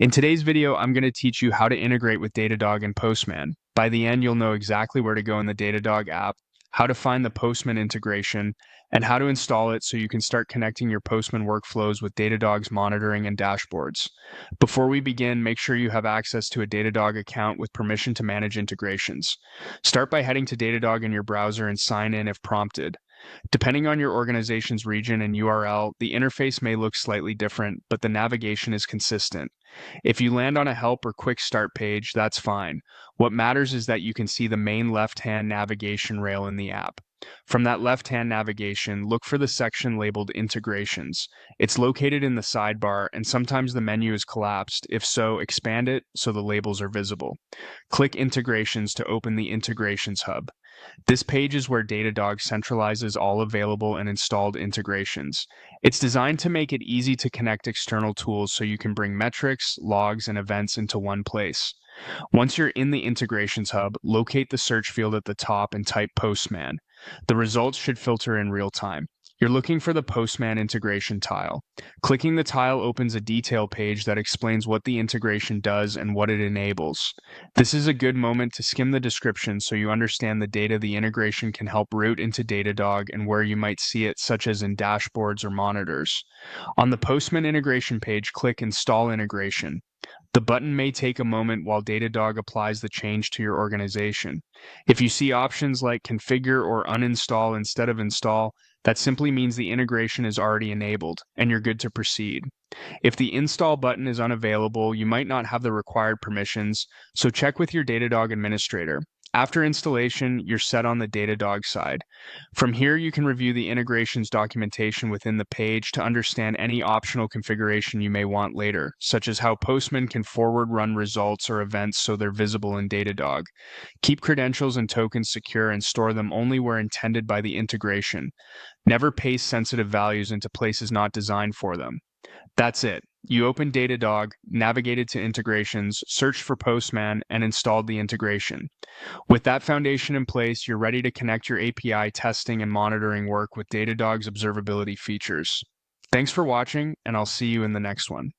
In today's video, I'm going to teach you how to integrate with Datadog and Postman. By the end, you'll know exactly where to go in the Datadog app, how to find the Postman integration, and how to install it so you can start connecting your Postman workflows with Datadog's monitoring and dashboards. Before we begin, make sure you have access to a Datadog account with permission to manage integrations. Start by heading to Datadog in your browser and sign in if prompted. Depending on your organization's region and URL, the interface may look slightly different, but the navigation is consistent. If you land on a help or quick start page, that's fine. What matters is that you can see the main left-hand navigation rail in the app. From that left-hand navigation, look for the section labeled Integrations. It's located in the sidebar, and sometimes the menu is collapsed. If so, expand it so the labels are visible. Click Integrations to open the Integrations hub. This page is where Datadog centralizes all available and installed integrations. It's designed to make it easy to connect external tools so you can bring metrics, logs, and events into one place. Once you're in the Integrations hub, locate the search field at the top and type Postman. The results should filter in real time. You're looking for the Postman integration tile. Clicking the tile opens a detail page that explains what the integration does and what it enables. This is a good moment to skim the description so you understand the data the integration can help route into Datadog and where you might see it, such as in dashboards or monitors. On the Postman integration page, click Install Integration. The button may take a moment while Datadog applies the change to your organization. If you see options like configure or uninstall instead of install, that simply means the integration is already enabled and you're good to proceed. If the install button is unavailable, you might not have the required permissions, so check with your Datadog administrator. After installation, you're set on the Datadog side. From here, you can review the integrations documentation within the page to understand any optional configuration you may want later, such as how Postman can forward run results or events so they're visible in Datadog. Keep credentials and tokens secure and store them only where intended by the integration. Never paste sensitive values into places not designed for them. That's it. You opened Datadog, navigated to integrations, searched for Postman, and installed the integration. With that foundation in place, you're ready to connect your API testing and monitoring work with Datadog's observability features. Thanks for watching, and I'll see you in the next one.